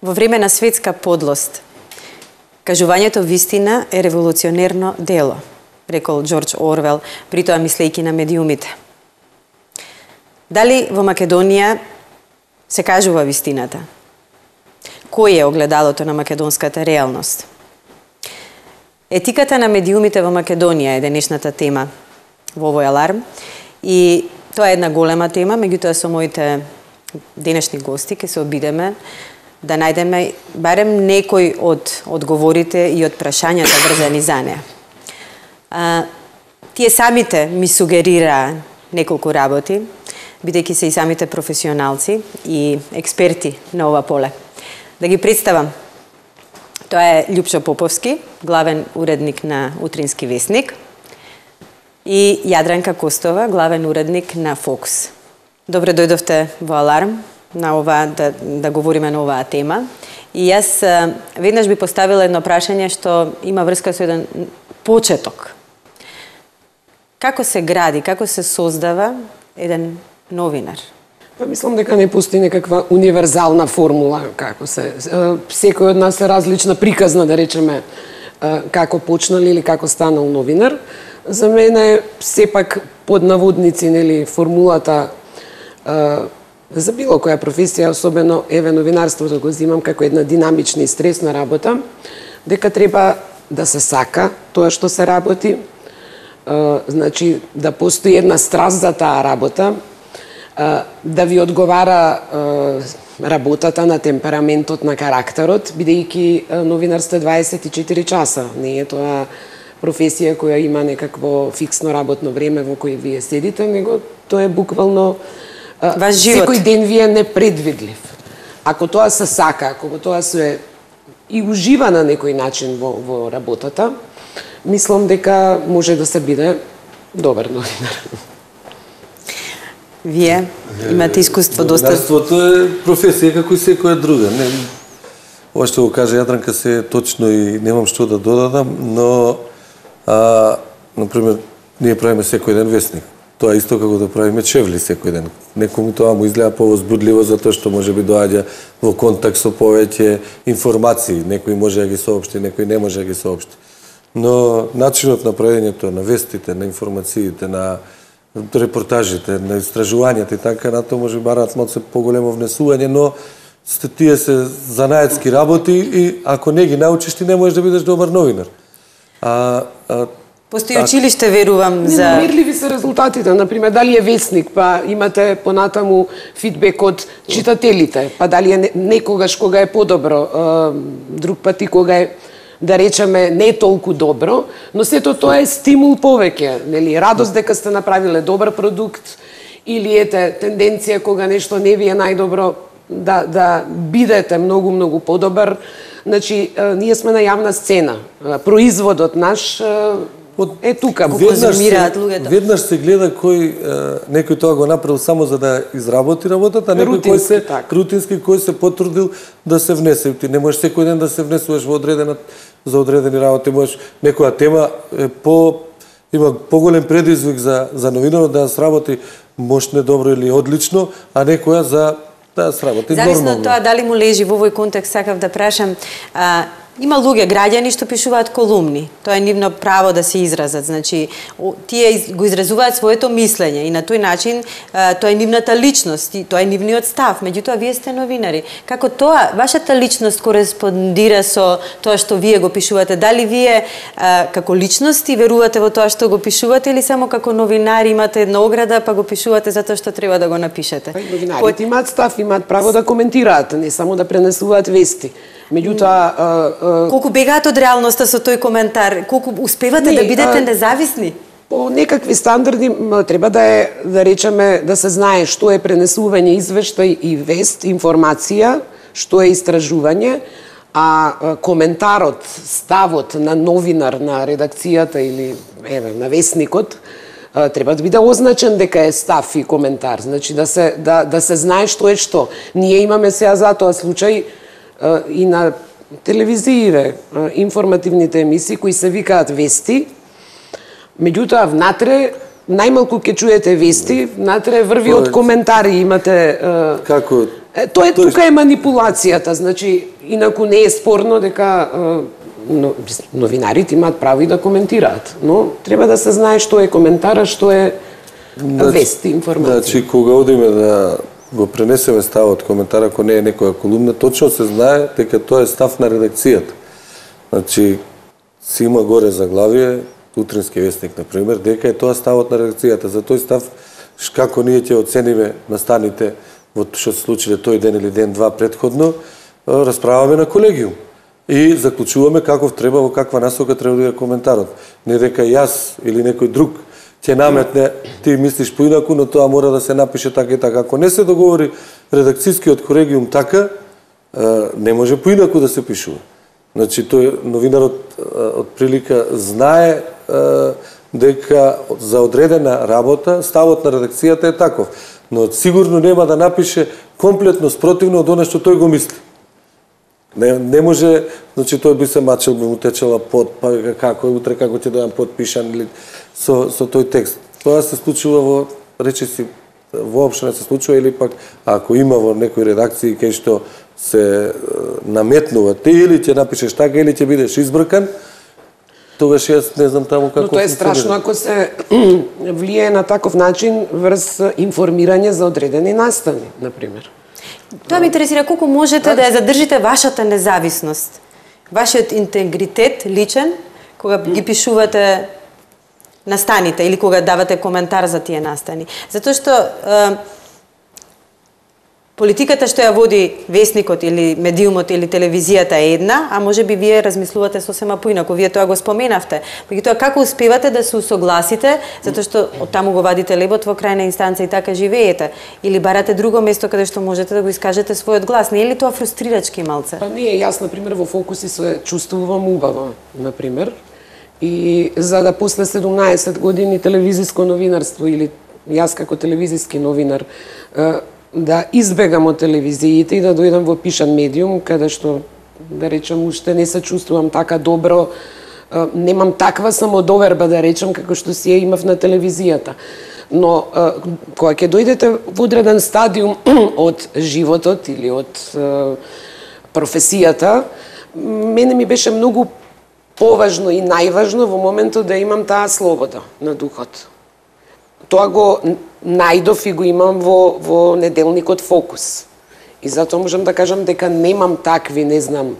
Во време на светска подлост, кажувањето вистина е револуционерно дело, рекол Џорџ Орвел, притоа мислејќи на медиумите. Дали во Македонија се кажува вистината? Кој е огледалото на македонската реалност? Етиката на медиумите во Македонија е денешната тема во овој аларм и тоа е една голема тема, меѓутоа со моите денешни гости ќе се обидеме да најдеме барем некој од одговорите и од прашањата врзани за неа. Тие самите ми сугерираа неколку работи, бидејќи се и самите професионалци и експерти на ова поле. Да ги представам. Тоа е Љупчо Поповски, главен уредник на Утрински весник, и Јадранка Костова, главен уредник на Фокус. Добре дојдовте во аларм на ова да говориме на оваа тема. И јас веднаш би поставила едно прашање што има врска со еден почеток. Како се гради, како се создава еден новинар? Па мислам дека не постои некаква универзална формула како се. Секој од нас е различна приказна, да речеме, како почнал или како станал новинар. За мене сепак под наводници, нели, формулата за било која професија, особено еве новинарството го земам како една динамична и стресна работа, дека треба да се сака тоа што се работи, значи да постои една страст за таа работа, да ви одговара работата на темпераментот, на карактерот, бидејќи новинарство 24 часа. Не е тоа професија која има некакво фиксно работно време во кој вие седите, него тоа е буквално секој ден ви е непредвидлив. Ако тоа се сака, ако тоа се и ужива на некој начин во работата, мислам дека може да се биде добар новинар. Вие имате искуство доста... Новинарството е професија како и секоја друга. Ова што го каже Јадранка се точно и немам што да додадам, но например, ние правиме секој ден весник. Тоа исто како да правиме чевли секој ден. Некому тоа му изгледа повозбудливо затоа што може би доаѓа во контакт со повеќе информации. Некој може да ги соопшти, некој не може да ги соопшти. Но начинот на правењето на вестите, на информациите, на репортажите, на истражувањата и така на тоа може бараат малку поголемо внесување, но тие се занаетски работи и ако не ги научиш ти не можеш да бидеш добар новинар. Постои училиште, верувам, за... Немерливи се резултатите. Например, дали е весник, па имате понатаму фидбек од читателите, па дали е некогаш кога е подобро, друг пати кога е, да речеме, не толку добро, но сето тоа е стимул повеќе, нели, радост дека сте направиле добар продукт, или ете тенденција кога нешто не ви е најдобро, да бидете многу подобар. Значи, ние сме на јавна сцена. Производот наш е тука. Веднаш се гледа некој тоа го направил само за да изработи работата, а некој кој се рутински, кој се потрудил да се внесе. Ти не можеш секој ден да се внесуваш во за одредени работи. Можеш некоја тема има поголем предизвик за новинарот да сработи мощно, добро или одлично, а некоја за да сработи нормално. Зависно од тоа дали му лежи во овој контекст, сакав да прашам, има луѓе, граѓани што пишуваат колумни. Тоа е нивно право да се изразат. Значи, тие го изразуваат своето мислење и на тој начин тоа е нивната личност и тоа е нивниот став. Меѓутоа, вие сте новинари. Како тоа, вашата личност кореспондира со тоа што вие го пишувате? Дали вие како личности верувате во тоа што го пишувате или само како новинари имате една ограда па го пишувате затоа што треба да го напишете? Новинарите имаат став, имаат право да коментираат, не само да пренесуваат вести. Меѓутоа, колку бегаат од реалноста со тој коментар? Колку успевате да бидете независни? По некакви стандарди треба да речеме, да се знае што е пренесување извештај и вест, информација, што е истражување, а коментарот, ставот на новинар на редакцијата или на вестникот треба да биде означен дека е став и коментар. Значи да се знае што е што. Ние имаме сега затоа случај и на телевизиите, информативните емисии кои се викаат вести, меѓутоа внатре најмалку ќе чуете вести, внатре врви од коментари, имате Тука е манипулацијата, значи, инаку не е спорно дека новинарите имаат право и да коментираат, но треба да се знае што е коментара, што е вест, информација. Значи, кога одиме да го пренесеме ставот коментар, ако не е некоја колумна, точно се знае дека тоа е став на редакцијата. Значи, си има горе заглавие, Утрински вестник, например, дека е тоа ставот на редакцијата. За тој став, како ние ќе оцениме настаните во што се случиле тој ден или ден-два предходно, расправаме на колегиум. И заклучуваме каков треба, во каква насока треба да е коментарот. Не дека јас или некој друг ќе наметне, ти мислиш поинаку, но тоа мора да се напише така и така. Ако не се договори редакцијскиот колегиум така, не може поинаку да се пишува. Значи, тој новинарот од прилика знае дека за одредена работа ставот на редакцијата е таков, но сигурно нема да напише комплетно спротивно од она што тој го мисли. Не може, значи тој би се мачел, би му течела пот, па како утре како ќе да подпишан или со тој текст. Тоа се случува во речиси воопшто не се случува, или пак ако има во некои редакции кај што се наметнува ти или ќе напишеш така или ќе бидеш избркан, тогаш јас не знам таму како. Но тоа е страшно ако се влие на таков начин врз информирање за одредени настани, например. Тоа ме интересира колку можете да ја задржите вашата независност, вашиот интегритет личен, кога ги пишувате настаните или кога давате коментар за тие настани. Затоа што политиката што ја води вестникот или медиумот или телевизијата е една, а може би вие размислувате сосема поинаку. Вие тоа го споменавте. Меѓутоа како успевате да се усогласите, затоа што од таму го вадите лебот во крајна инстанца и така живеете, или барате друго место каде што можете да го искажете својот глас. Не е ли тоа фрустрирачки малце? Па не, јас например во Фокуси се чувствувам убаво, например. И за да после 17 години телевизиско новинарство или јас како телевизиски новинар да избегам од телевизиите и да дојдам во пишан медиум, каде што, да речем, уште не се чувствувам така добро, немам таква самодоверба, да речем, како што си ја имав на телевизијата. Но, кога ќе дојдете во одреден стадиум од животот или од професијата, мене ми беше многу поважно и најважно во моментот да имам таа слобода на духот. Тоа го најдов и го имам во неделникот Фокус. И затоа можам да кажам дека немам такви, не знам,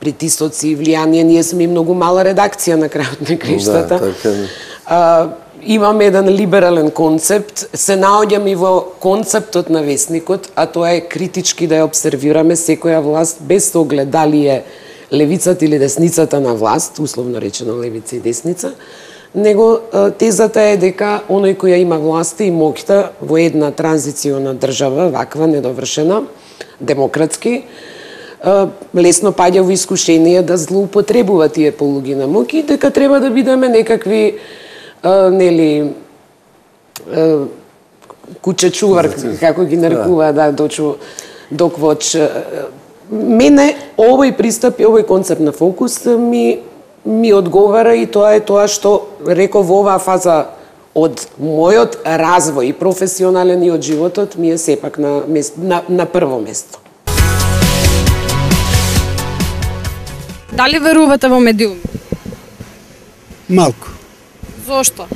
притисоци и влијание. Ние сме многу мала редакција на крајот на криштата. Да, така. Имаме еден либерален концепт, се наоѓам и во концептот на вестникот, а тоа е критички да ја обсервираме секоја власт без оглед дали е левицата или десницата на власт, условно речено левица и десница, него тезата е дека оној кој има власта и моќта во една транзициона држава, ваква, недовршена, демократски, лесно паѓа во искушение да злоупотребува тие полуги на моќ и дека треба да бидеме некакви нели куче чувар, како ги нарекува, да, доквоч. Мене овој пристап и овој концепт на Фокус ми одговара и тоа е тоа што реков во оваа фаза од мојот развој и професионален и од животот ми е сепак на прво место. Дали верувате во медиуми? Малку. Зошто?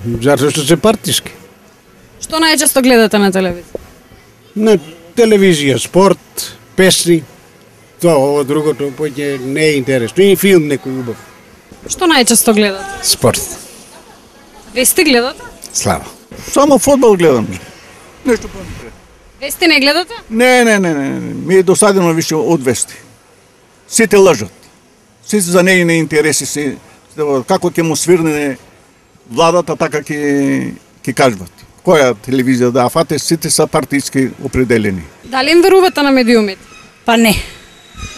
Затоа што се партиски. Што најчесто гледате на телевизија? На телевизија, спорт, песни, тоа, ово другото поќе не е интересно. И филм некој убав. Што најчесто гледате? Спорт. Вести гледате? Слава. Само фудбал гледам. Нешто понапред. Вести не гледате? Не. Ми е досадено више од вести. Сите лажат. Сите за нејни интереси се како ќе му свирне владата, така ќе кажат. Која телевизија да фате, сите са партиски определени. Дали им верувате на медиумите? Па не.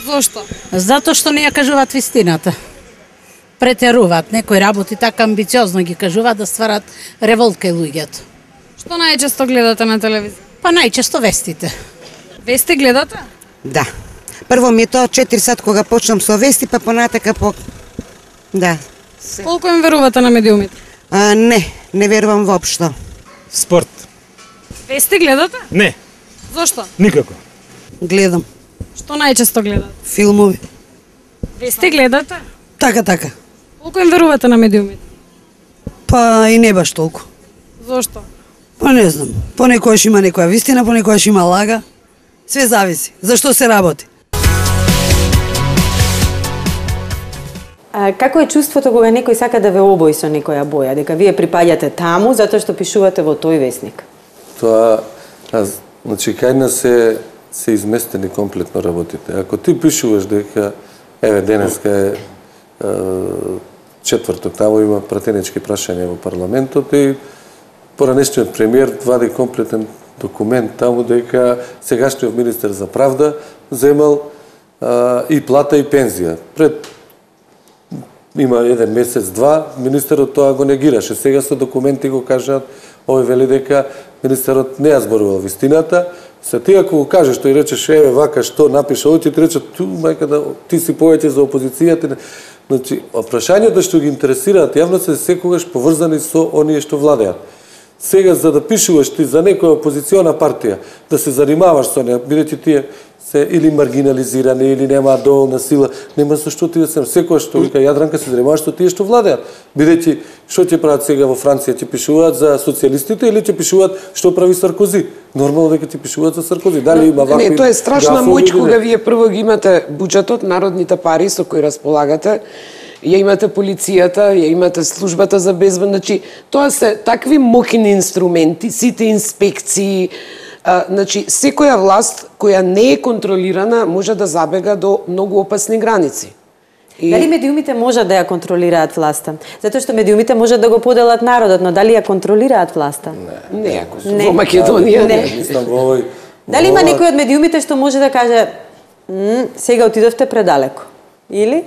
Зошто? Затоа што не ја кажуваат вистината. Претеруваат, некои работи така амбициозно ги кажуваат да стварат револт кај луѓето. Што најчесто гледате на телевизија? Па најчесто вестите. Вести гледате? Да. Прво ми е тоа 4 сат кога почнам со вести, па понатака Да. Колку им верувате на медиумите? Не верувам воопшто. Спорт. Вести гледате? Не. Зошто? Никако. Гледам Што најчесто гледате? филмови. Вести гледате? Така. Колку им верувате на медиумите? Па и не баш толку. Зошто? Па не знам. Понекогаш има некоја вистина, понекогаш има лага. Све зависи. Зашто се работи? Како е чувството кога некој сака да ве обои со некоја боја, дека вие припаѓате таму затоа што пишувате во тој весник? Тоа, значи, кај нас се изместени комплетно работите. Ако ти пишуваш дека, еве, денеска е четврток, таму има пратенички прашања во парламентот и поранешниот премиер вади комплетен документ таму дека сегашниот министер за правда земал и плата и пензија. Пред има еден месец, два, министерот тоа го негираше. Сега со документи го кажат, овој вели дека министерот не ја зборувал вистината. Се ти ако го кажеш, тој речеш, еве вака што напиша, овој ти рече, мајка да ти си повеќе за опозицијата. Значи, прашањата што ги интересираат јавноста се секогаш поврзани со оние што владеат. Сега за да пишуваш ти за некоја опозициона партија, да се занимаваш со неа, бидејќи тие се или маргинализирани, или немаат доволна сила, нема со што ти да се секоја што вика Јадранка се занимаваш со тие што владеат. Бидејќи што ќе прават сега во Франција, ќе пишуваат за социјалистите или ќе пишуваат што прави Саркози? Нормално дека ќе пишуваат за Саркози. Дали има вакви? Не, тоа е страшна моќ кога вие прво ги имате буџетот, народните пари со кои располагате, ја имате полицијата, ја имате службата за безбедност, значи тоа се такви моќни инструменти, сите инспекции, значи секоја власт која не е контролирана може да забега до многу опасни граници. Дали медиумите можат да ја контролираат власта? Затоа што медиумите можат да го поделат народот, но дали ја контролираат власта? Не, во Македонија не. Мислам во овој. Дали има некој од медиумите што може да каже сега отидовте предалеку? Или?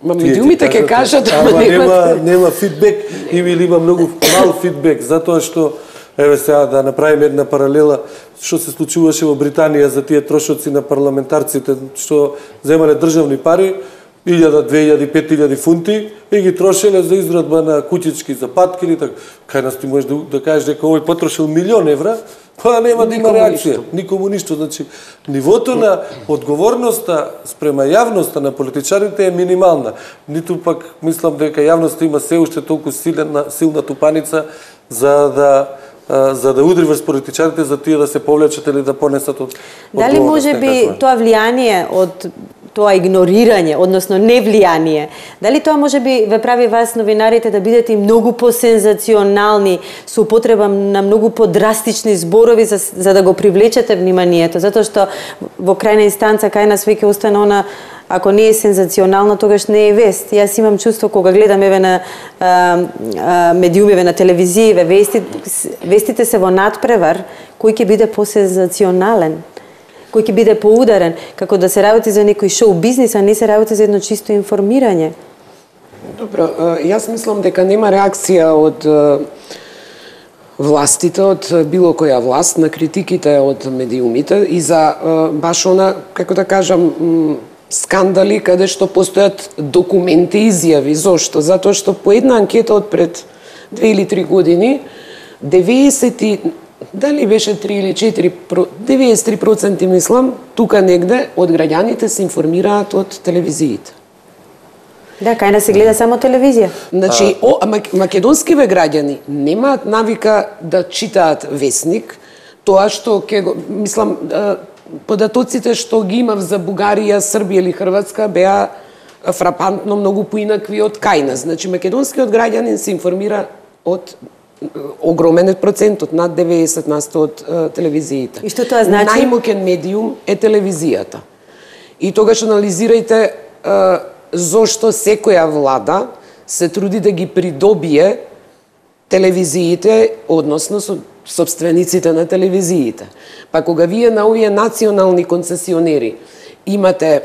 Ма медиумите ќе кажат, ама нема фидбек или има многу мал фидбек, затоа што еве сега да направиме една паралела што се случуваше во Британија за тие трошоци на парламентарците што земале државни пари 1000, 2000, 5000 фунти и ги трошеле за израдба на куќички за патки или така. Кај нас ти можеш да кажеш дека овој потрошил 1.000.000 евра, па нема да има реакција, никому ништо. Значи, нивото на одговорноста спрема јавноста на политичарите е минимална. Ниту пак мислам дека јавноста има се уште толку силна тупаница за да удри врз политичарите за тие да се повлечат или да понесат од Дали може би тоа влијание од тоа игнорирање, односно невлијание, дали тоа може би ве прави вас новинарите да бидете многу посензационални, со употреба на многу подрастични зборови за да го привлечете вниманието, затоа што во крајна инстанца кај нас веќе остане она ако не е сензационално, тогаш не е вест. Јас имам чувство кога гледам еве на медиумиве на телевизијиве, вестите се во надпревар, кој ќе биде посензационален, кој ќе биде поударен, како да се работи за некој шоу бизнис, а не се работи за едно чисто информирање. Добро, јас мислам дека нема реакција од властите, од било која власт на критиките од медиумите и за баш она, како да кажам, скандали каде што постојат документи и изјави. Зошто? Затоа што по една анкета од пред 2 или 3 години дали беше 3 или 4, 93% мислам, тука негде од граѓаните се информираат од телевизиите. Да, кај нас се гледа само телевизија. Значи, македонскиве граѓани немаат навика да читаат весник, тоа што мислам, податоците што ги имав за Бугарија, Србија или Хрватска беа фрапантно многу поинакви од кај нас. Значи, македонскиот граѓанин се информира од огромен процентот, над 90% од телевизиите. И што тоа значи? Најмоќен медиум е телевизијата. И тогаш анализирајте зошто секоја влада се труди да ги придобие телевизиите, односно собствениците на телевизиите. Па кога вие на овие национални концесионери имате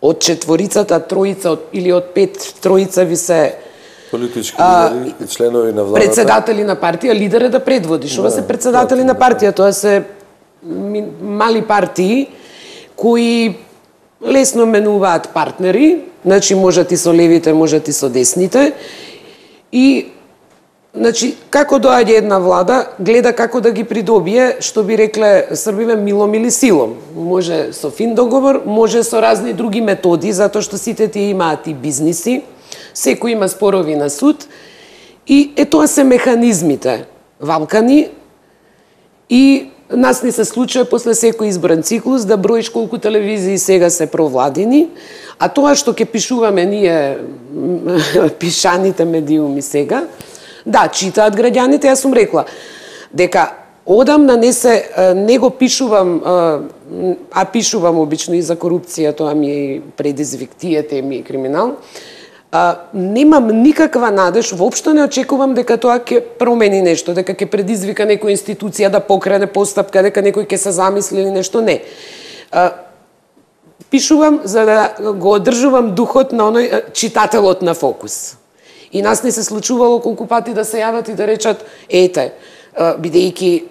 од четворицата, тројца или од 5 тројца ви се политички лидери и членови на владата. Председатели на партија, лидер е да предводиш. Ова се председатели на партија, тоа се мали партии кои лесно менуваат партнери, значи можат и со левите, можат и со десните. И Значи, како доаѓа една влада, гледа како да ги придобие, што би рекле Србиве, милом или силом. Може со фин договор, може со разни други методи, затоа што сите тие имаат и бизниси, секој има спорови на суд, и тоа се механизмите валкани, и нас не се случува после секој изборен циклус да броиш колку телевизии сега се провладени, а тоа што ќе пишуваме ние пишаните медиуми сега, да, читаат граѓаните, јас сум рекла дека одамна не го пишувам, а пишувам обично и за корупција, тоа ми е предизвик, тие теми и криминал. Немам никаква надеж, воопшто не очекувам дека тоа ќе промени нешто, дека ќе предизвика некоја институција да покрене постапка, дека некој ќе се замисли или нешто, не. Пишувам за да го одржувам духот на оној читателот на Фокус. И нас не се случувало колку пати да се јават и да речат, ете, бидејќи,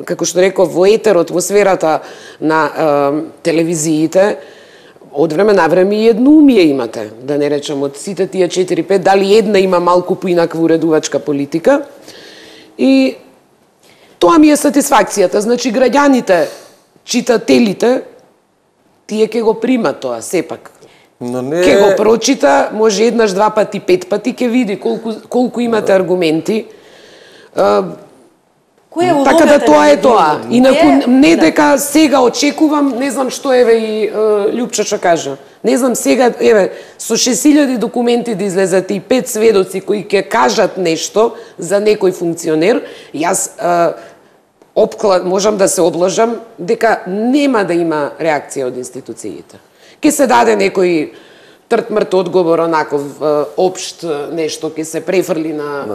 како што реков, во етерот, во сферата на телевизиите, од време на време и едноумие имате, да не речем од сите тие 4-5, дали една има малку поинаква уредувачка политика. И тоа ми е сатисфакцијата. Значи, граѓаните, читателите, тие ќе го примат тоа, сепак. Но не... Ке го прочита, може еднаш, два пати, 5 пати, ке види колку имате аргументи. Така да тоа е тоа. Инаку не дека сега очекувам, не знам што еве и Љупчо што кажа. Не знам сега, еве, со 6000 документи да излезат и 5 сведоци кои ќе кажат нешто за некој функционер, јас можам да се обложам дека нема да има реакција од институциите. Ке се даде некој трт-мрт одговор, онаков општ нешто, ке се префрли на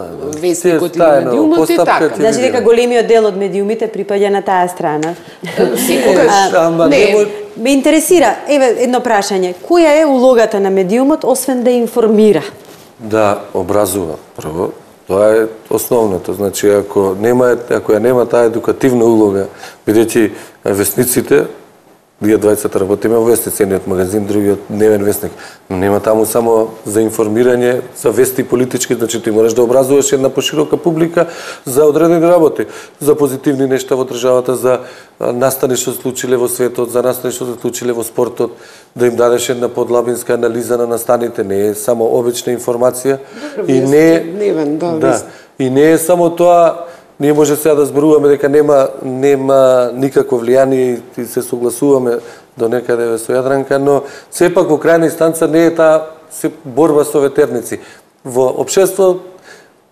вестникот или медиумот и така. Значи дека големиот дел од медиумите припаѓа на таа страна. Секогаш. Ме интересира, еве едно прашање, која е улогата на медиумот освен да информира? Да образува, прво. Тоа е основното. Значи, ако ја нема таа едукативна улога, бидејќи вестниците, ние двајцата работиме во вестници, едниот магазин, другиот дневен вестник. Но нема таму само за информирање, за вести политички, значи ти можеш да образуваш една поширока публика за одредени работи, за позитивни нешта во државата, за настани што се случиле во светот, за настани што се случиле во спортот, да им дадеш една подлабинска анализа на настаните, не е само обична информација и не е и не е само тоа. Ние може сега да зборуваме дека нема никакво влијание и се согласуваме до некаде со Јадранка, но сепак во крајна инстанца не е таа борба со ветерници. Во општество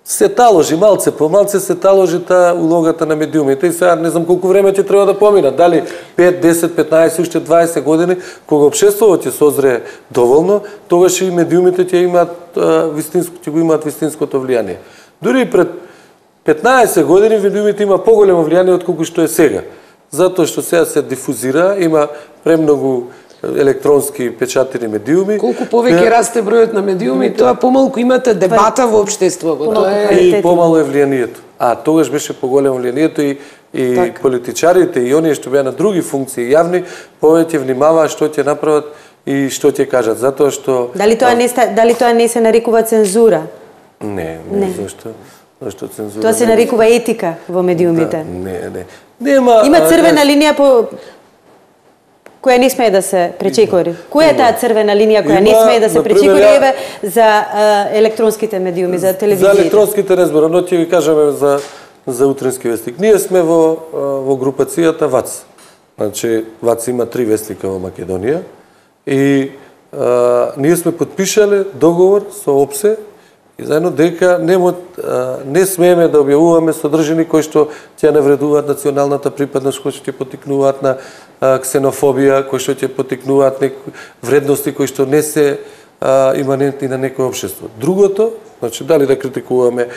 се таложи, малце по малце се таложи таа улогата на медиумите и сега не знам колку време ќе треба да поминат, дали 5, 10, 15, уште 20 години, кога општеството ќе созрее доволно, тогаш и медиумите ќе го имаат вистинското влијание. Дури и пред 15 години медиумите има поголемо влијание од колку што е сега. Затоа што сега се дифузира, има премногу електронски печатени медиуми. Колку повеќе расте бројот на медиуми, тоа помалку имате дебата во општеството. И помало е влијанието. А тогаш беше поголемо влијанието и политичарите и оние што беа на други функции јавни, повеќе внимаваа што ќе направат и што ќе кажат. Затоа што Дали тоа не се нарекува цензура? Не, зашто? Зашто цензура? Тоа се нарекува етика во медиумите. Не. Има црвена линија која не смее да се пречекори. Која е таа црвена линија која не смее да се пречекори еве за електронските медиуми, за телевизија? За електронските не зборам, но ќе ви кажеме за утрински вестник. Ние сме во групацијата ВАЦ. Значи ВАЦ има 3 вестника во Македонија и ние сме подпишале договор со ОПСЕ и заедно дека не смееме да објавуваме содржини кои што ќе навредуваат националната припадност, кои што ќе потикнуваат на ксенофобија, кои што ќе потикнуваат вредности кои што не се иманентни на некој општество. Другото, значи дали да критикуваме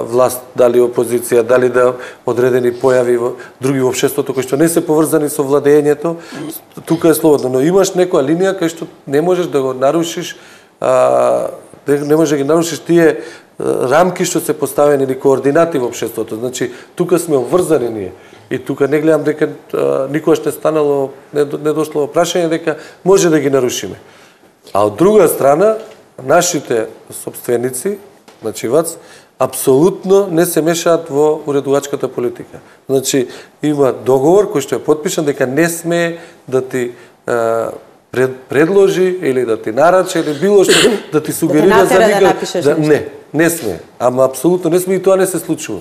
власт, дали опозиција, дали да одредени појави во други во општеството кои што не се поврзани со владењето, тука е слободно, но имаш некоја линија кај што не можеш да го нарушиш, не можеш да ги нарушиш тие рамки што се поставени или координати во општеството. Значи, тука сме обврзани ние. И тука не гледам дека никогаш не дошло прашање дека може да ги нарушиме. А од друга страна, нашите собственици, значи ВАЦ, апсолутно не се мешаат во уредувачката политика. Значи, има договор кој што е потпишан дека не сме да ти предложи или да ти нарача или било што да ти сугерира за никога. Не сме. Ама апсолутно не сме и тоа не се случува.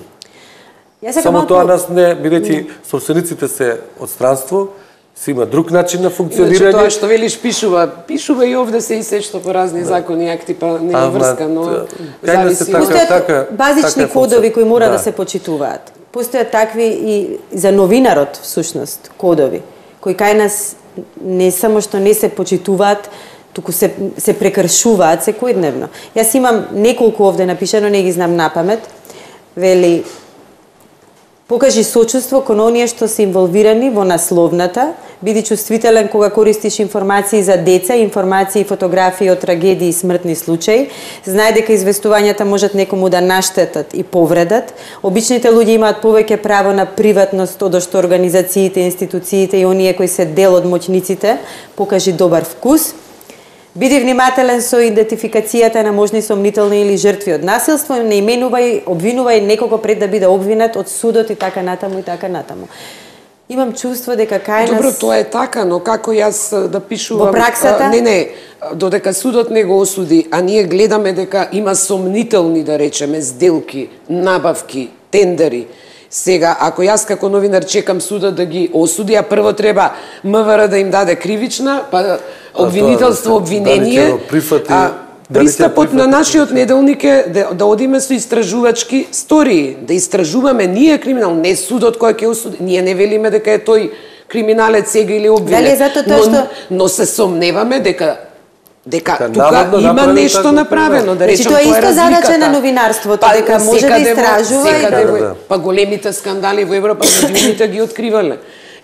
Само малку... тоа нас не, бидејќи собствениците се од странство, си има друг начин на функционирање. Тоа што велиш пишува и овде се и се што по разни закони и акти, па нема врска, но зависи. Постојат базични кодови кои мора да се почитуваат. Постојат такви и за новинарот, всушност, кодови, кои кај нас не само што не се почитуваат, туку се прекршуваат секојдневно. Јас имам неколку овде напишано, не ги знам напамет. Вели, покажи сочувство кон оние што се инволвирани во насловната, биди чувствителен кога користиш информации за деца, информации и фотографии од трагедии и смртни случаи. Знај дека известувањата можат некому да наштетат и повредат. Обичните луѓе имаат повеќе право на приватност од што организациите, институциите и оние кои се дел од моќниците. Покажи добар вкус. Биди внимателен со идентификацијата на можни сомнителни или жртви од насилство, не именувај, обвинувај некого пред да биде обвинет од судот и така натаму и така натаму. Имам чувство дека кај нас... Добро, тоа е така, но како јас да пишувам... Во праксата? Додека судот не го осуди, а ние гледаме дека има сомнителни, да речеме, сделки, набавки, тендери. Сега, ако јас како новинар чекам судот да ги осуди, а прво треба МВР да им даде кривична, па обвинителство, обвинение, пристапот на нашиот неделник е да одиме со истражувачки стории, да истражуваме ние криминал, не судот кој ќе осуди. Ние не велиме дека е тој криминалец сега или обвинет, но се сомневаме дека тука има нешто направено, да речем, тоа е исто задача на новинарството, дека може да истражува. Па големите скандали во Европа медиумите ги откривале.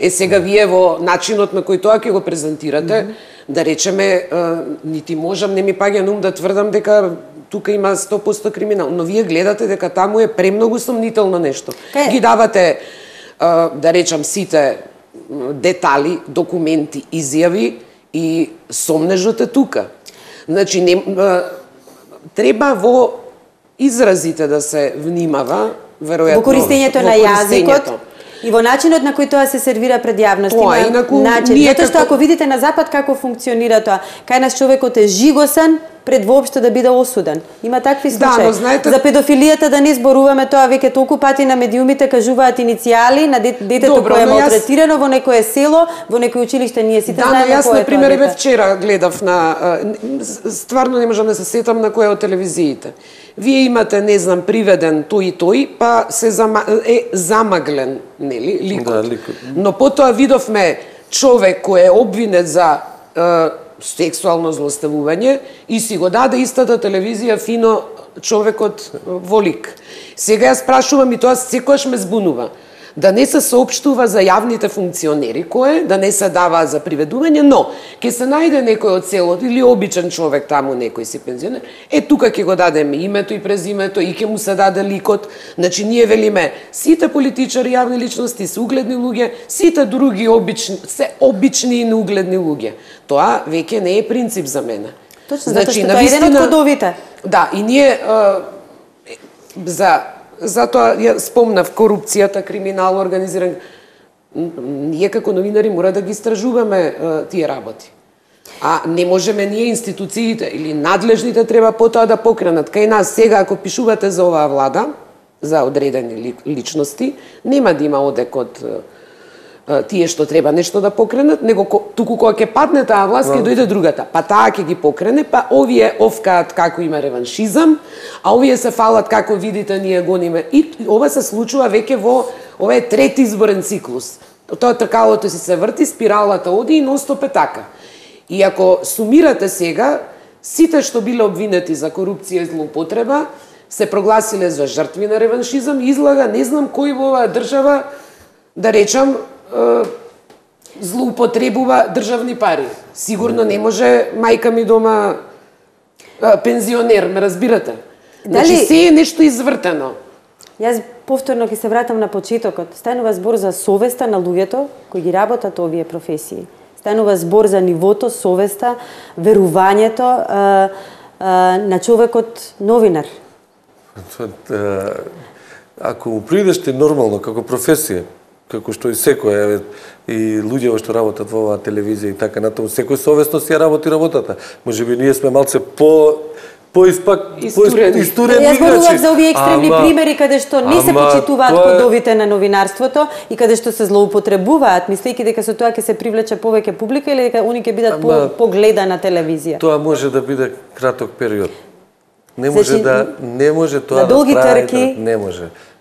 Сега вие во начинот на кој тоа ќе го презентирате, да речеме, нити можам, не ми паѓа на ум да тврдам дека тука има 100% криминал, но вие гледате дека таму е премногу сомнително нешто. Ги давате, да речам, сите детали, документи, изјави и сомнежот е тука. Значи, треба во изразите да се внимава, веројатно. Во користењето на јазикот. И во начинот на кој тоа се сервира пред јавност, има начин. Затоа што ако видите на Запад како функционира тоа, кај нас човекот е жигосан пред воопшто да биде осуден. Има такви случаи. Да, знаете... За педофилијата да не зборуваме, тоа веќе толку пати на медиумите кажуваат иницијали на детето кое е малтретирано во некое село, во некој училиште, ние сите знаеме кој е тоа. Да, но јас, например, дете. вчера гледав на... стварно не можам да се сетам на која од телевизиите. Вие имате, не знам, приведен тој и тој, па е замаглен, нели, ликот. Да, ликот. Но потоа видовме човек кој е обвинет за сексуално злоставување и си го даде истата телевизија фино човекот во лик. Сега јас прашувам и тоа секојаш ме збунува. Да не се соопштува за јавните функционери кој да не се дава за приведување, но ќе се најде некој од селото или обичен човек таму, некој си пензионер, тука ќе го дадеме името и презимето и ќе му се даде ликот. Значи ние велиме сите политичари, јавни личности се угледни луѓе, сите други се обични и неугледни луѓе. Тоа веќе не е принцип за мене. Точно, затоа што тоа е еден од кодовите. Да, и ние затоа ја спомнав корупцијата, криминал, организиран. Ние како новинари мора да ги истражуваме тие работи. А не можеме ние институциите или надлежните треба потоа да покренат. Кај нас сега ако пишувате за оваа влада, за одредени личности, нема да има одек од тие што треба нешто да покренат, него туку кога ќе падне таа власт, ќе дојде другата. Па таа ќе ги покрене, па овие овкаат како има реваншизам, а овие се фалат како видите ние гониме. И ова се случува веќе во ова е трети изборен циклус. Тоа тркалото си се врти, спиралата оди и ностоп е така. И ако сумирате сега, сите што биле обвинети за корупција и злоупотреба, се прогласиле за жртви на реваншизам, излага не знам кој во оваа држава, да речам, злоупотребува државни пари. Сигурно не може мајка ми дома пензионер, ме разбирате? Значи се е нешто извртено. Јас повторно ќе се вратам на почетокот. Станува збор за совеста на луѓето кои ги работат овие професии. Станува збор за нивото, совеста, верувањето на човекот новинар. Ако му придеш ти нормално, како професија, како што и секој, и луѓе што работат во оваа телевизија и така натаму, секој совесно си ја работи работата. Можеби ние сме малце истурени Јас зборував за овие екстремни примери каде што не се почитуваат кодовите на новинарството и каде што се злоупотребуваат, мислејќи дека со тоа ќе се привлече повеќе публика или дека они ќе бидат погледана телевизија. Тоа може да биде краток период. Не може тоа на долги трки,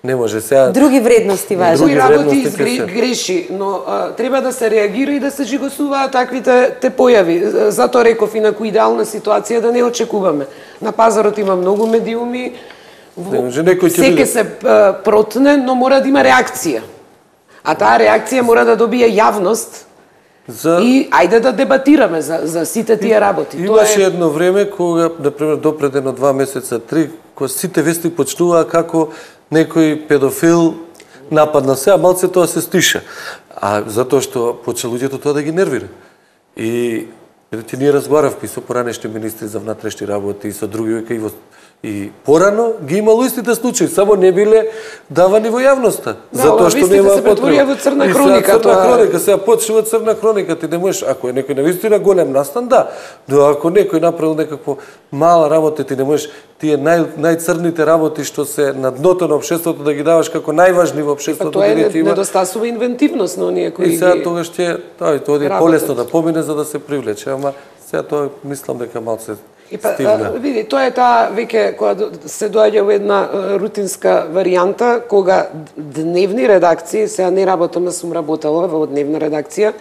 не може сега. Други вредности важни. Други работи греши, но треба да се реагира и да се жигосуваат таквите те појави. Затоа реков и наку идеална ситуација да не очекуваме. На пазарот има многу медиуми, секој се протне, но мора да има реакција. А таа реакција мора да добие јавност и ајде да дебатираме за сите тие работи. Имаше едно време кога, например, допред едно 2 месеца, 3, кога сите вести почнуваа како некој педофил нападна се, а малце тоа се стиша. А затоа што почна луѓето тоа да ги нервира. И ние разговаравме со поранешни министри за внатрешни работи и со други и порано ги имало истите случаи, само не биле давани во јавноста. Затоа што нема се претворија во црна хроника. Црна хроника, сега почнува црна хроника, ти не можеш, ако е некој навистина голем настан, да. Но ако некој направил некакво мала работа, ти не можеш тие најцрните работи што се на дното на општеството да ги даваш како најважни во општеството. Тоа е недостасува инвентивност на оние кои ги... И сега тогаш ќе, тоа е полесно да помине за да се привлече, ама сега тоа мислам дека малце види, тоа е таа веќе кога се доаѓа во една рутинска варијанта, кога дневни редакции, сега не работам, сум работела во дневна редакција,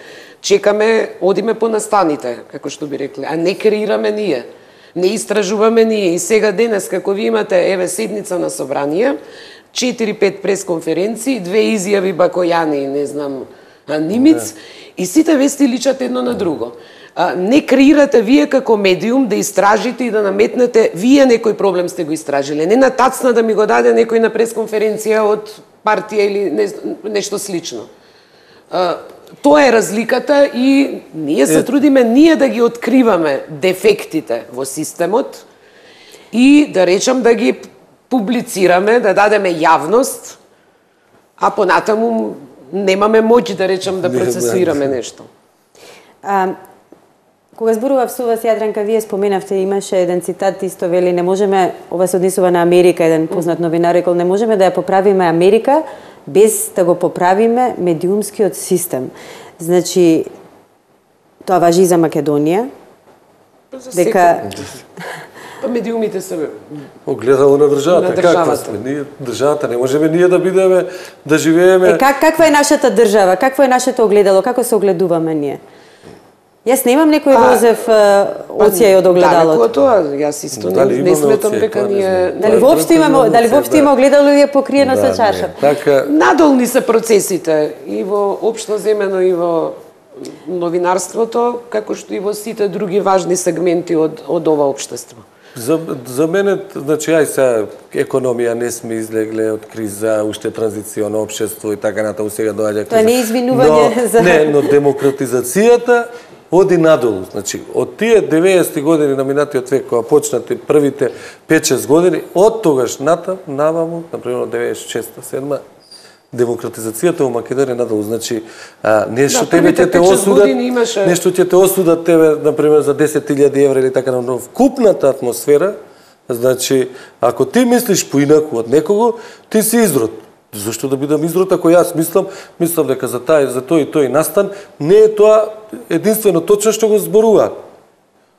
чекаме, одиме по настаните, како што би рекле, а не креираме ние. Не истражуваме ние. И сега денес, како ви имате, еве, седница на собрание, 4-5 пресконференции, 2 изјави Бакојани, не знам, Нимиц, и сите вести личат едно на друго. Не креирате вие како медиум да истражите и да наметнете вие некој проблем сте го истражиле. Не на тацна да ми го даде некој на пресконференција од партија или нешто слично. Тоа е разликата и ние се трудиме ние да ги откриваме дефектите во системот и да речам да ги публицираме, да дадеме јавност, а понатаму немаме моќ да речам да процесуираме нешто. Кога зборував со вас, Јадранка, вие споменавте, имаше еден цитат, исто вели, не можеме, ова се однесува на Америка, еден познат новинар рекол, не можеме да ја поправиме Америка без да го поправиме медиумскиот систем. Значи, тоа важи и за Македонија. Дека медиумите се огледало на државата. Каква сме? Ние државата не можеме ние да бидеме, да живееме. Каква е нашата држава? Какво е нашето огледало? Како се огледуваме ние? Јас немам некој розев оција од огледалото. Далеко тоа, јас исто не сметам дека ние... Дали воопшто има огледало и е покриено со чаршап? Надолни се процесите и во општоземено и во новинарството, како што и во сите други важни сегменти од ова општество. За мене, значи, ај сега, економија не сме излегле од криза, уште транзиционо општество и така натаму, сега доаѓа криза. Тоа не е извинување за... Не, но демократизацијата оди надолу. Значи, од тие 90 години на минатиот век, кога почнати првите 5-6 години, од тогаш наваму, например, 96-7, демократизацијата во Македонија надолу. Значи, нешто тебе ќе те осудат, нешто ќе те осудат тебе, например, за 10.000 евра или така, но вкупната атмосфера, значи, ако ти мислиш поинаку од некого, ти си изрод. Зошто да бидам изрод ако јас мислам дека за тој и тој настан, не е тоа единствено точно што го зборуваат.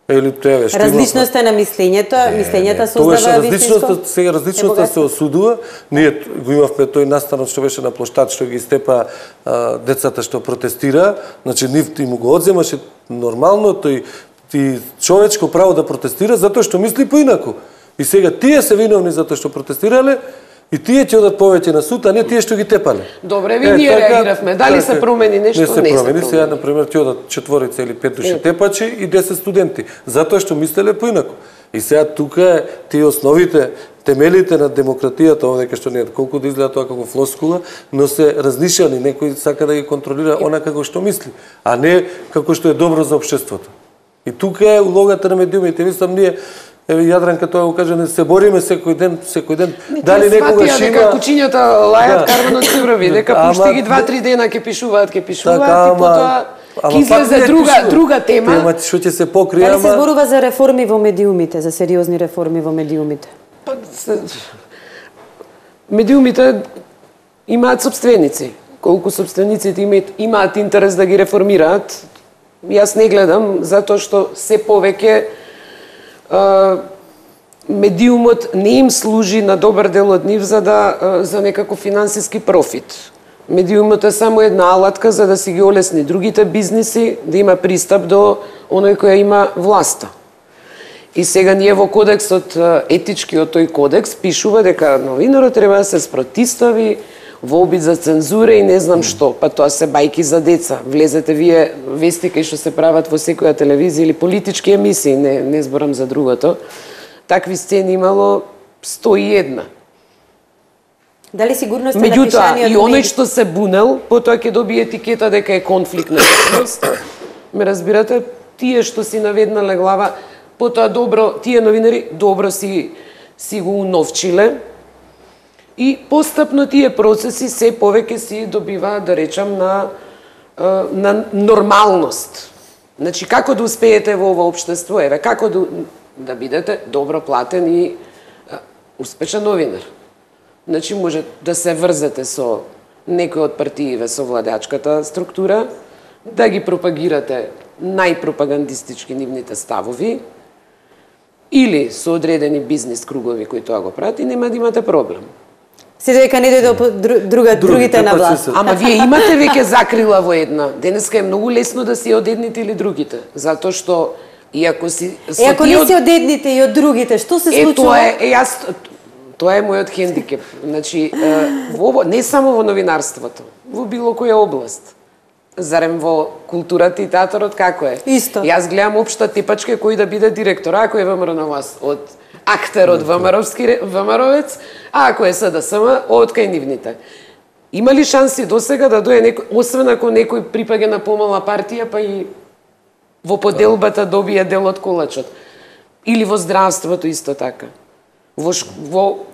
Различноста на мислењата создава вистинско. Сега различноста се осудува. Ние го имавме тој настанот што беше на площад, што ги степа децата што протестира, значи нив ти му го одземаше нормалното и човечко право да протестира затоа што мисли поинаку. И сега тие се виновни затоа што протестирале, и тие ќе одат повеќе на суд, а не тие што ги тепале. Добре, ви ние реагиравме. Дали се промени нешто? Не се промени. Сега, например, ќе одат 4 или 5 души тепачи и 10 студенти. Затоа што мислеле поинаку. И сега тука е тие основите, темелите на демократијата, овде што не е колку да изгледа тоа како флоскула, но се разнишани. Некој сака да ги контролира она како што мисли, а не како што е добро за општеството. И тука е улогата на медиумите. Мислам, ние еве Јадранка тоа го каже, не се бориме секој ден. Дали некогаш дека има кучињата лајат карманот се врави, дека пушти ги 2-3 дена ќе пишуваат и потоа ќе излезе друга тема. Тема што ќе се покрие, Дали се зборува за реформи во медиумите, за сериозни реформи во медиумите? Медиумите имаат собственици. Колку собствениците имаат интерес да ги реформираат, јас не гледам, затоа што се повеќе медиумот не им служи на добар дел од нив за некако финансиски профит. Медиумот е само една алатка за да си ги олесни другите бизниси, да има пристап до оној кој има власта. И сега ние во кодексот, етичкиот тој кодекс, пишува дека новинарот треба да се спротистави во обид за цензура и не знам што, па тоа се бајки за деца. Влезете вие вести кај што се прават во секоја телевизија или политички емисии, не зборам за другото. Такви сцени имало 101. Дали сигурноста на Меѓутоа, пишаниот и оној што се бунел, потоа ќе добие етикета дека е конфликт на интереси. Ме разбирате, тие што си наведнале глава, потоа добро, тие новинари добро си го уновчиле и постапно тие процеси се повеќе си добиваат, да речам, на нормалност. Значи, како да успеете во ова општество, еве, како да бидете добро платен и успешен новинар. Значи, може да се врзете со некој од партиите со владеачката структура, да ги пропагирате најпропагандистички нивните ставови, или со одредени бизнис кругови кои тоа го прават и нема да имате проблем. Се дека не дојде другите на власт. Ама вие имате веќе закрила во една. Денеска е многу лесно да си од едните или другите, затоа што иако си ако не си од едните и од другите, што се случува? Тоа е мојот хендикеп. Значи, не само во новинарството, во било која област. Зарем во културата и театарот како е? Исто. Јас гледам општа типачка кој да биде директор, ако е ВМРО на власт, од актер од ВМРО-овец, а ако е СДСМ, од кај нивните. Има ли шанси досега да дојде некој, освен ако некој припаѓа на помала партија, па и во поделбата добие дел од колачот? Или во здравството исто така? Во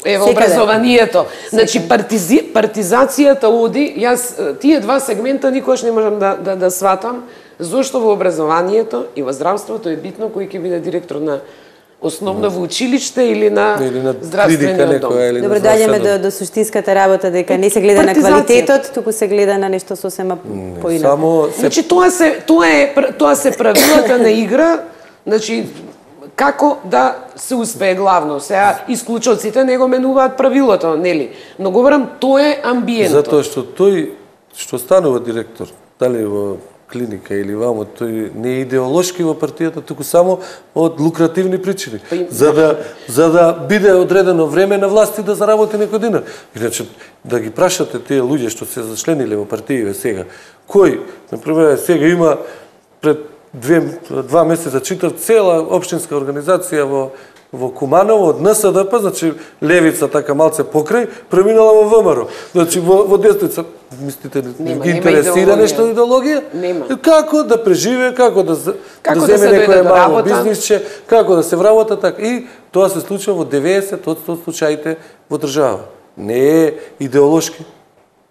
образованието. Значи, партизацијата оди, јас тие два сегмента никогаш не можам да сватам, зошто во образованието и во здравството е битно кој ќе биде директор на основно во училиште или на здравствениот дом. Добро, доаѓаме до суштинската работа, дека не се гледа на квалитетот, туку се гледа на нешто сосема поинаку. Значи, тоа се правилата на игра, значи, како да се успее главно. Сега, исклучоците не го менуваат правилото, нели? Но говорам, тоа е амбиентот. Затоа што тој, што станува директор, дали во клиника или вамо, тој не е идеолошки во партијата, туку само од лукративни причини. За да биде одредено време на власти да заработи некој динар. Иначе, да ги прашате тие луѓе што се зачлениле во партијиве сега, кој, например, сега има пред 2 месеца читав цела општинска организација во Куманово од НСДП, значи левица така малце покрај, преминала во ВМРО. Значи во десница, мислите, ги интересира нешто идеологија? Нема. Како да преживее, како да земе некој мало бизнисче, како да се вработа така. И тоа се случува во 90% од случаите во држава. Не е идеолошки.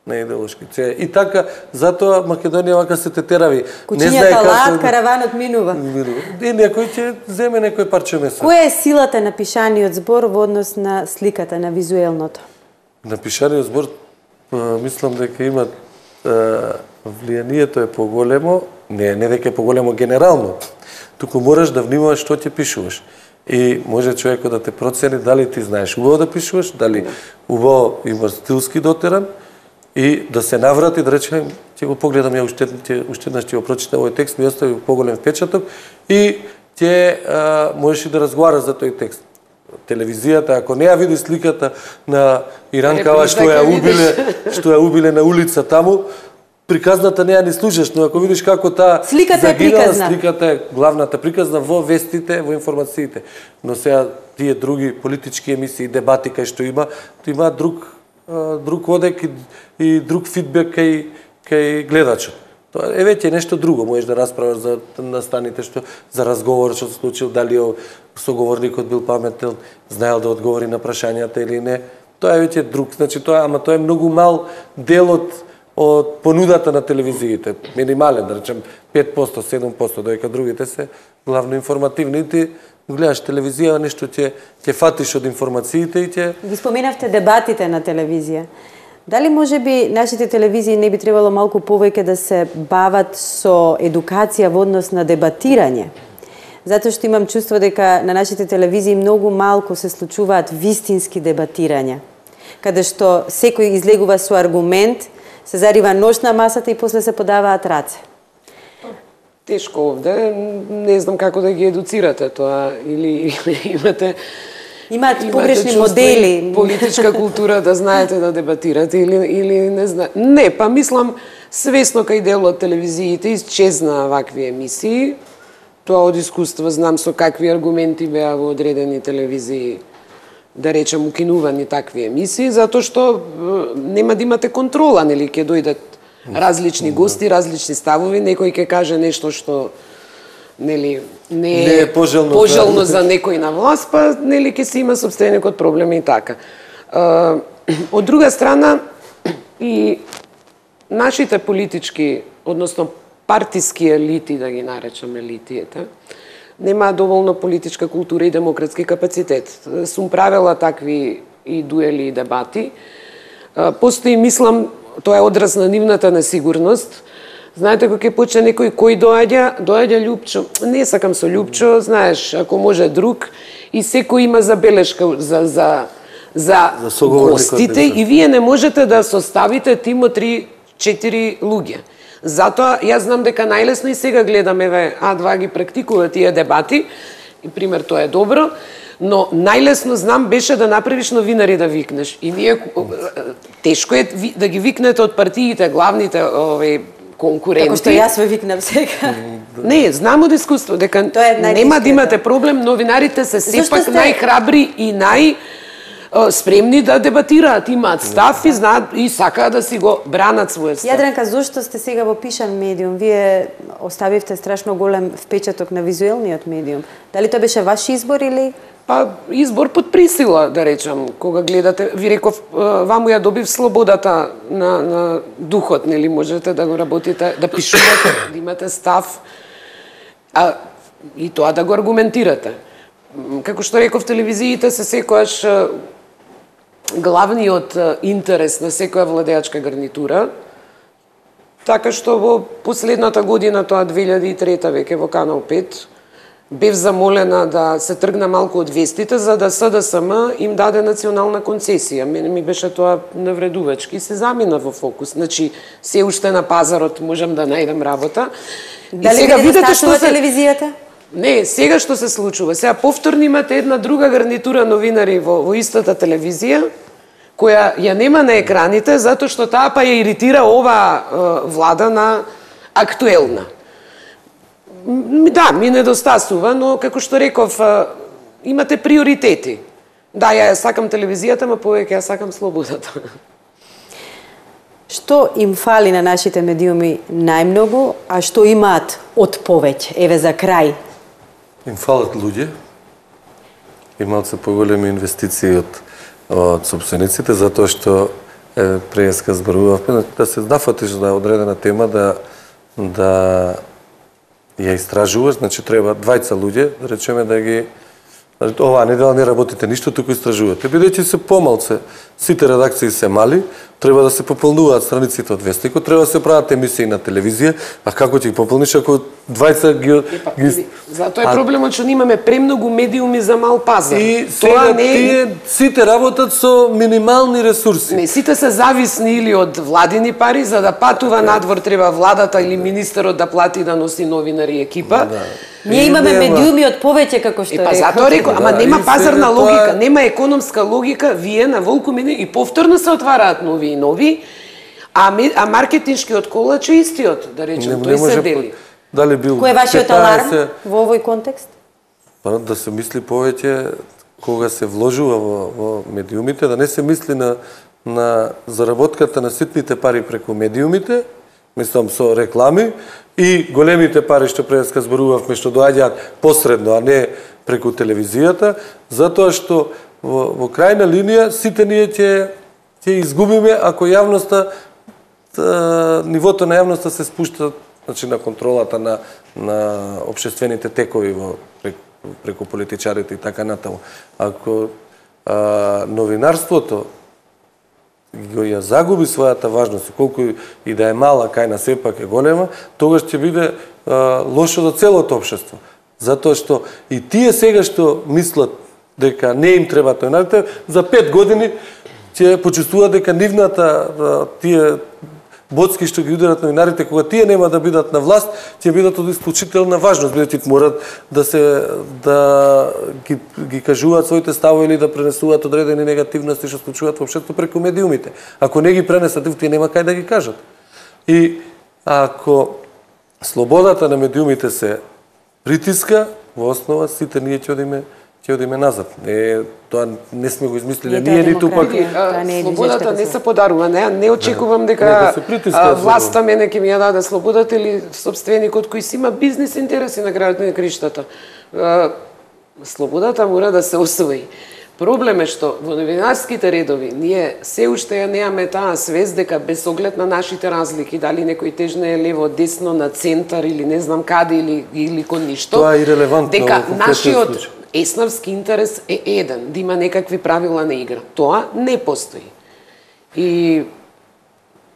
Не идеолошки. И така, затоа Македонија вака се тетерави. Кучињата лаат, караванот минува. И некој ќе земе некој парче месо. Која е силата на пишаниот збор во однос на сликата, на визуелното? На пишаниот збор, мислам дека има влијанието е поголемо, не дека е поголемо генерално, туку мораш да внимаваш што ќе пишуваш. И може човекот да те процени дали ти знаеш убаво да пишуваш, дали убаво имаш стилски дотеран, и да се наврати, да речем, ќе го погледам, ја уште еднаш ќе го прочитам овој текст, ми остави поголем впечаток и ќе можеш и да разговараш за тој текст. Телевизијата, ако не ја види сликата на Иранкава што ја убиле на улица таму, приказната не ја ни слушаш, но ако видиш како таа сликата е приказна. Сликата е главната приказна во вестите, во информациите. Но сега тие други политички емисии, дебати кај што има друг одек и друг фидбек кај гледачот. Тоа е веќе нешто друго, можеш да расправаш за настаните за разговор што се случил, дали соговорникот бил паметен, знаел да одговори на прашањата или не. Тоа е веќе друг, значи тоа е многу мал дел од понудата на телевизиите, минимален, да речем 5%, 7%, додека другите се главно информативни. Ти гледаш телевизија, нешто ќе фатиш од информациите и ќе... Ги споменавте дебатите на телевизија. Дали може би нашите телевизии не би требало малку повеќе да се бават со едукација во однос на дебатирање? Затоа што имам чувство дека на нашите телевизии многу малку се случуваат вистински дебатирања, каде што секој излегува со аргумент, се зарива нож на масата и после се подаваат раце. Тешко овде, не знам како да ги едуцирате тоа, или Имаат погрешни модели. Политичка култура да знаете да дебатирате или не знаете. Не, па мислам, свесно кај дел од телевизиите исчезна вакви емисии. Тоа од искуство знам со какви аргументи беа во одредени телевизии, да речем, укинувани такви емисии, затоа што нема да имате контрола, нели, ќе дојдат различни гости, различни ставови, некој ќе каже нешто што нели не е пожелно за некој на власт, па нели ќе се има сопстеникот проблеми и така. Од друга страна и нашите политички, односно партиски елити, да ги наречам елитиите, нема доволно политичка култура и демократски капацитет. Сум правила такви и дуели и дебати. Постои, мислам, тоа е одраз на нивната несигурност. Знаете, кога ќе почне некој кој доаѓа Лјупчо, не сакам со Лјупчо, знаеш, ако може друг, и секој има забелешка за гостите и вие не можете да составите тим од 3-4 луѓе. Затоа, јас знам дека најлесно и сега гледам, еве, А2 ги практикува тие дебати, и пример тоа е добро, но најлесно знам беше да направиш новинари да викнеш. И ние, тешко е да ги викнете од партиите, главните конкуренти. Како што јас ве викнам сега. Не, знам од искуство дека нема да имате проблем, новинарите се сепак најхрабри и спремни да дебатираат, имаат став и знаат и сакаат да си го бранат својот став. Јадранка, зошто сте сега во пишан медиум? Вие оставивте страшно голем впечаток на визуелниот медиум. Дали тоа беше ваш избор или? Па, избор под присила, да речам, кога гледате. Ви реков, ваму ја добив слободата на духот, нели, можете да го работите, да пишувате, да имате став, и тоа да го аргументирате. Како што реков, телевизиите се секојаш главниот интерес на секоја владеачка гарнитура, така што во последната година, тоа 2003 веќе во Канал 5, бев замолена да се тргна малку од вестите, за да СДСМ им даде национална концесија. Мене ми беше тоа навредувачки и се замина во фокус. Значи, се уште на пазарот можам да најдам работа. Дали сега видите што се телевизијата? Не, сега што се случува? Сега повторно имате една друга гарнитура новинари во истата телевизија, која ја нема на екраните, затоа што таа па ја иритира ова влада на актуелна. Да, ми недостасува, но како што реков, имате приоритети. Да, ја сакам телевизијата, ма повеќе ја сакам слободата. Што им фали на нашите медиуми најмногу, а што имаат од повеќе? Еве за крај. Им фалат луѓе, имаат се поголеми инвестиции од собствениците, затоа што преска зборувавме, да се нафатиш на одредена тема, да ја истражуваш, значи треба двајца луѓе, да речеме да ги... Оваа недела не работите ништо, туку истражувате. Бидејќи се помалце, сите редакции се мали, треба да се пополнуваат страниците од вестникот, треба да се прават емисии на телевизија, а како ќе ги пополниш ако двајца ги... Затоа е проблемот што имаме премногу медиуми за мал пазар. И сега тие сите работат со минимални ресурси. Не, сите се зависни или од владини пари, за да патува надвор треба владата или министерот да плати да носи новинари екипа. Ние имаме медиуми од повеќе, како што реков. Затоа реков, ама нема пазарна логика, нема економска логика, вие на Волку медиуми и повторно се отвараат нови и нови, а маркетиншкиот колач е истиот, да речем, тој се дели. Дали бил... Кој е вашиот аларм во овој контекст? Да се мисли повеќе кога се вложува во медиумите, да не се мисли на заработката на ситните пари преку медиумите, мислам со реклами, и големите пари што преска зборувавме што доаѓаат посредно, а не преку телевизијата, затоа што во крајна линија сите ние ќе изгубиме ако јавноста, нивото на јавноста се спушта, значи на контролата на општествените текови преку политичарите и така натаму. Ако новинарството ја загуби својата важност, колку и да е мала, кајна сепак е голема, тогаш ќе биде лошо за целото општество. Затоа што и тие сега што мислат дека не им требаат новинарите, за 5 години ќе почувствуваат дека нивната тие боцки што ги ударат новинарите, кога тие нема да бидат на власт, ќе бидат од исклучителна важност, бидејќи морат да ги кажуваат своите ставови или да пренесуваат одредени негативности што случуваат во општеството преку медиумите. Ако не ги пренесат, тие нема кај да ги кажат. И ако слободата на медиумите се притиска, во основа сите ние ќе одиме назад. Тоа не сме го измислиле ние, ниту пак. Слободата не се подарува, не очекувам дека власта мене ќе ми ја даде слободата или собственикот кој си има бизнис интереси на крајот на криштата. Слободата мора да се освои. Проблем е што во новинарските редови ние се уште ја немаме таа свест дека без оглед на нашите разлики, дали некој тежне е лево, десно, на центар или не знам каде или кон ништо, тоа е ирелевантно, дека нашиот еснавски интерес е еден, да има некакви правила на игра. Тоа не постои. И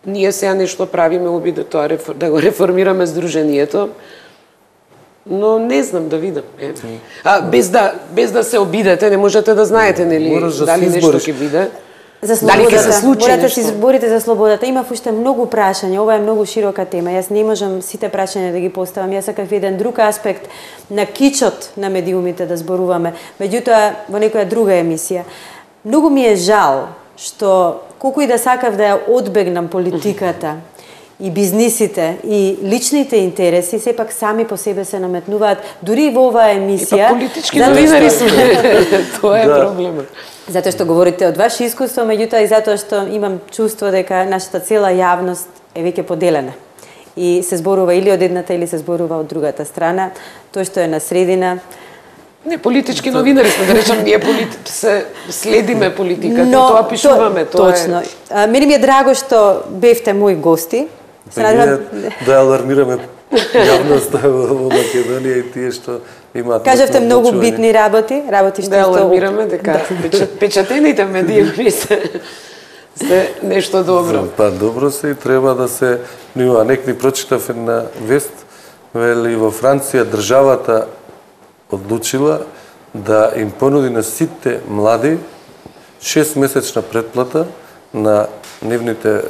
ние сега нешто правиме, обиде тоа да го реформираме Сдруженијето, но не знам, да видам. Без да се обидете, не можете да знаете, нели, дали нешто ќе биде. За слободата, морате да се изборите за слободата. Имав уште многу прашања, ова е многу широка тема. Јас не можам сите прашања да ги поставам. Јас сакав еден друг аспект на кичот на медиумите да зборуваме. Меѓутоа, во некоја друга емисија. Многу ми е жал што колку и да сакав да ја одбегнам политиката и бизнисите и личните интереси сепак сами по себе се наметнуваат дури во оваа емисија. Политички новинари сме. Тоа е проблемот. Затоа што говорите од ваше искуство, меѓутоа и затоа што имам чувство дека нашата цела јавност е веќе поделена. И се зборува или од едната или се зборува од другата страна. Тоа што е на средина. Не, политички новинари сме, да речем, ние се следиме политиката, тоа пишуваме, тоа точно. Мене ми е драго што бевте мои гости. Да алармираме јавноста во Македонија и тие што имаат... Кажавте многу битни работи што... Да алармираме дека печатените медиуми се нешто добро. Па добро се и треба да се внимава. Некни прочитав една вест, вели во Франција државата одлучила да им понуди на сите млади 6-месечна претплата на нивните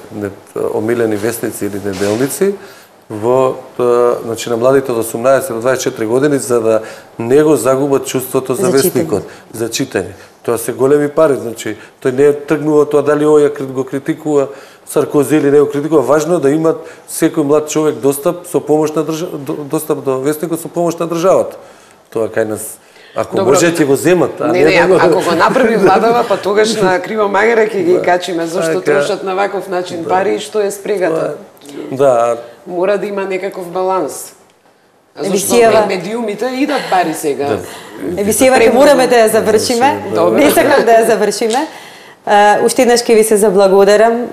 омилени вестници или неделници значи на младите од 18 до 24 години, за да не го загубат чувството за вестникот, за читање. Тоа се големи пари, значи тој не тргнува тоа дали овој го критикува Саркози или не го критикува, важно е да имат секој млад човек достап до вестникот со помош на државата. Тоа кај нас ако може ќе го земат, ако го направи владава, па тогаш на криво магара ќе ги качиме, зашто трошат на ваков начин пари и што е спрегата. Да. Мора да има некаков баланс. Зашто медиумите идат пари сега. Емисијава мораме да ја завршиме. Не сакам да ја завршиме. Уште еднаш ќе ви се заблагодарам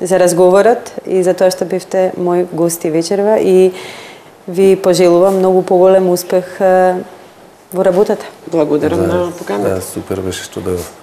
за разговорот и за тоа што бевте мои гости вечерва и ви пожелувам многу поголем успех во работата. Благодарам на поканата. Супер беше што дојдов.